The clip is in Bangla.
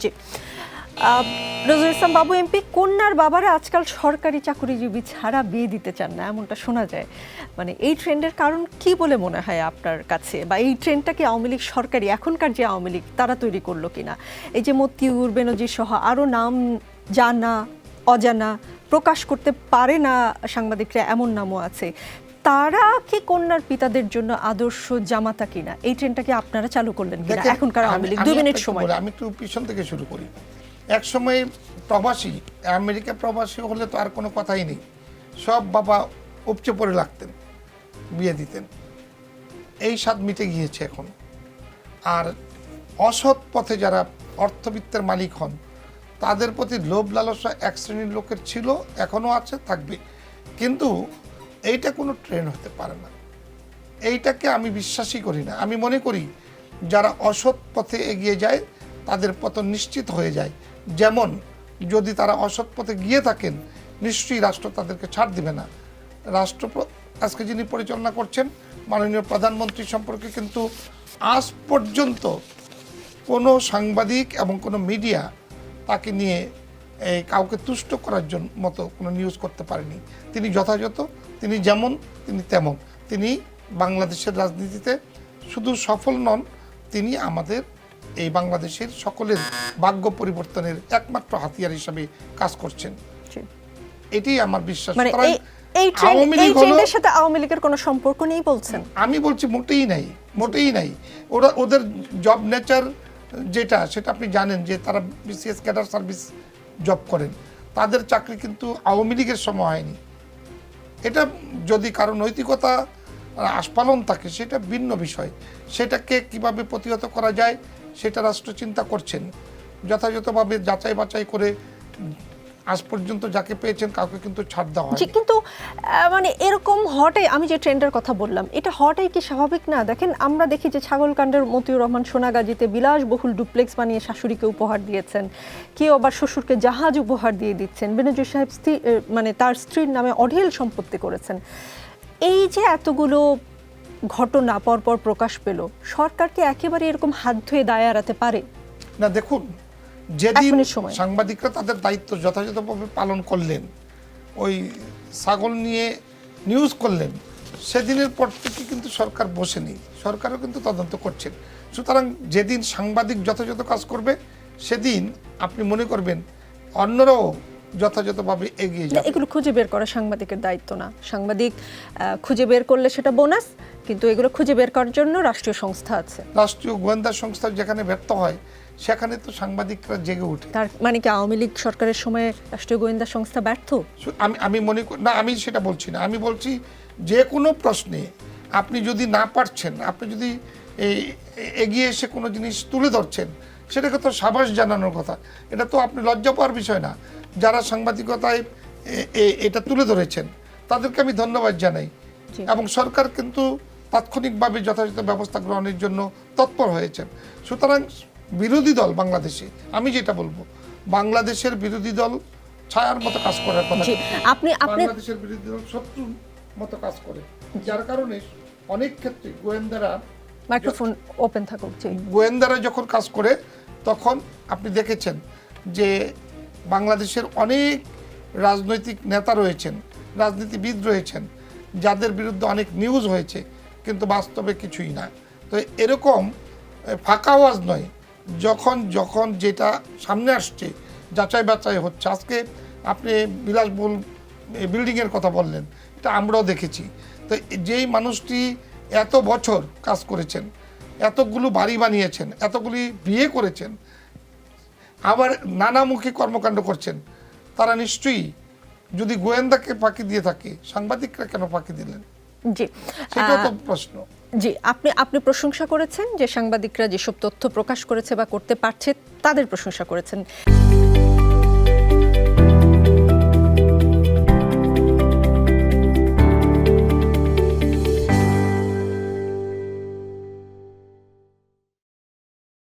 জি, নজরুল ইসলাম বাবু এমপি, কন্যার বাবারা আজকাল সরকারি চাকরিজীবী ছাড়া বিয়ে দিতে চান না, এমনটা শোনা যায়। মানে এই ট্রেন্ডের কারণ কি বলে মনে হয় আপনার কাছে, বা এই ট্রেন্ডটা কি আওয়ামী লীগ সরকারি, এখনকার যে আওয়ামী লীগ তারা তৈরি করলো কিনা? এই যে মতিউর, বেনজির সহ আরও নাম জানা অজানা প্রকাশ করতে পারে না সাংবাদিকরা, এমন নামও আছে, তারা কি কন্যার পিতাদের জন্য আদর্শ জামাতা কিনা? এই ট্রেন্ডটাকে আপনারা চালু করলেন কিনা এখনকার আওয়ামী লীগ? 2 মিনিট সময়। আমি একটু পিছন থেকে শুরু করি। এক সময় প্রবাসী, আমেরিকা প্রবাসী হলে তো আর কোনো কথাই নেই, সব বাবা উপচে পড়ে লাগতেন, বিয়ে দিতেন। এই স্বাদ মিটে গিয়েছে এখন। আর অসৎ পথে যারা অর্থবিত্তের মালিক হন, তাদের প্রতি লোভ লালসা এক শ্রেণীর লোকের ছিল, এখনও আছে, থাকবে। কিন্তু এইটা কোনো ট্রেন্ড হতে পারে না, এইটাকে আমি বিশ্বাসই করি না। আমি মনে করি যারা অসৎ পথে এগিয়ে যায় তাদের পতন নিশ্চিত হয়ে যায়। যেমন যদি তারা অসৎ পথে গিয়ে থাকেন, নিশ্চয়ই রাষ্ট্র তাদেরকে ছাড় দিবে না। রাষ্ট্র আজকে যিনি পরিচালনা করছেন, মাননীয় প্রধানমন্ত্রী সম্পর্কে কিন্তু আজ পর্যন্ত কোনো সাংবাদিক এবং কোনো মিডিয়া তাকে নিয়ে কাউকে তুষ্ট করার জন্য মতো কোনো নিউজ করতে পারেনি। তিনি যথাযথ, তিনি যেমন তিনি তেমন। তিনি বাংলাদেশের রাজনীতিতে শুধু সফল নন, তিনি আমাদের এই বাংলাদেশের সকলের ভাগ্য পরিবর্তনের একমাত্র হাতিয়ার হিসাবে কাজ করছেন। এটি আমার বিশ্বাস। এই ট্রেন্ডের সাথে আওয়ামী লীগের কোনো সম্পর্ক নেই বলছেন? আমি বলছি মোটেই নাই, মোটেই নাই। ওদের জব নেচার যেটা, সেটা আপনি জানেন যে তারা বিসিএস ক্যাডার সার্ভিস জব করেন। তাদের চাকরি কিন্তু আওয়ামী লীগের সময় হয়নি। এটা যদি কারো নৈতিকতা আস্ফালন থাকে সেটা ভিন্ন বিষয়, সেটাকে কিভাবে প্রতিহত করা যায় সেটা রাষ্ট্র চিন্তা করছেন। যথাযথভাবে যাচাই বাছাই করে আজ পর্যন্ত যাকে পেয়েছেন কাউকে কিন্তু ছাড় দেওয়া হয়। কিন্তু মানে এরকম হওয়াটাই, আমি যে ট্রেন্ডের কথা বললাম, এটা হওয়াটাই কি স্বাভাবিক না? দেখেন, আমরা দেখি যে ছাগলকাণ্ডের মতিউর রহমান সোনাগাজীতে বিলাসবহুল ডুপ্লেক্স বানিয়ে শাশুড়িকে উপহার দিয়েছেন, কেউ আবার শ্বশুরকে জাহাজ উপহার দিয়ে দিচ্ছেন, বেনজির সাহেব মানে তার স্ত্রীর নামে অঢেল সম্পত্তি করেছেন। এই যে এতগুলো ঘটনা পরপর প্রকাশ পেল, সরকারকে একেবারে এরকম হাত ধুয়ে দায় এড়াতে পারে না? দেখুন, যেদিন সাংবাদিকরা তাদের দায়িত্ব যথাযথভাবে পালন করলেন, ওই ছাগল নিয়ে নিউজ করলেন, সেদিনের পর থেকে কিন্তু সরকার বসেনি, সরকারও কিন্তু তদন্ত করছেন। সুতরাং যেদিন সাংবাদিক যথাযথ কাজ করবে, সেদিন আপনি মনে করবেন অন্যরাও যথাযথভাবে এগিয়ে যাবে। এগুলো খুঁজে বের করা সাংবাদিকের দায়িত্ব না। সাংবাদিক খুঁজে বের করলে সেটা বোনাস, কিন্তু এগুলো খুঁজে বের করার জন্য রাষ্ট্রীয় সংস্থা আছে। রাষ্ট্রীয় গোয়েন্দা সংস্থা যেখানে ব্যর্থ হয়, সেখানে তো সাংবাদিকরা জেগে ওঠে। তার মানে কি আওয়ামী লীগ সরকারের সময় রাষ্ট্রীয় গোয়েন্দা সংস্থা ব্যর্থ? আমি মনে করি না, আমি সেটা বলছি না। আমি বলছি যে কোনো প্রশ্নে আপনি যদি না পারছেন, আপনি যদি এগিয়ে এসে কোনো জিনিস তুলে ধরছেন, সেটাকে তো সাবাস জানানোর কথা। এটা তো আপনি লজ্জা পাওয়ার বিষয় না। যারা সাংবাদিকতায় এটা তুলে ধরেছেন তাদেরকে আমি ধন্যবাদ জানাই, এবং সরকার কিন্তু তাৎক্ষণিকভাবে যথাযথ ব্যবস্থা গ্রহণের জন্য তৎপর হয়েছেন। সুতরাং বিরোধী দল বাংলাদেশে, আমি যেটা বলবো, বাংলাদেশের বিরোধী দল ছায়ার মতো কাজ করার কথা। বাংলাদেশের বিরোধী দল শত্রুর মতো কাজ করে, যার কারণে অনেক ক্ষেত্রে গোয়েন্দারা যখন কাজ করে, তখন আপনি দেখেছেন যে বাংলাদেশের অনেক রাজনৈতিক নেতা রয়েছেন, রাজনীতিবিদ রয়েছেন, যাদের বিরুদ্ধে অনেক নিউজ হয়েছে, কিন্তু বাস্তবে কিছুই না। তো এরকম ফাঁকা আওয়াজ নয়, যখন যখন যেটা সামনে আসছে যাচাই বাছাই হচ্ছে। আজকে আপনি বিলাসবহুল বিল্ডিংয়ের কথা বললেন, এটা আমরাও দেখেছি। তো যেই মানুষটি এত বছর কাজ করেছেন, এতগুলো বাড়ি বানিয়েছেন, এতগুলি বিয়ে করেছেন, আবার নানামুখী কর্মকাণ্ড করছেন, তারা নিশ্চয়ই, যদি গোয়েন্দাকে ফাঁকি দিয়ে থাকে, সাংবাদিকরা কেন ফাঁকি দিলেন? জি, সেটা তো প্রশ্ন। জি, আপনি প্রশংসা করেছেন যে সাংবাদিকরা যেসব তথ্য প্রকাশ করেছে বা করতে পারছে, তাদের প্রশংসা করেছেন।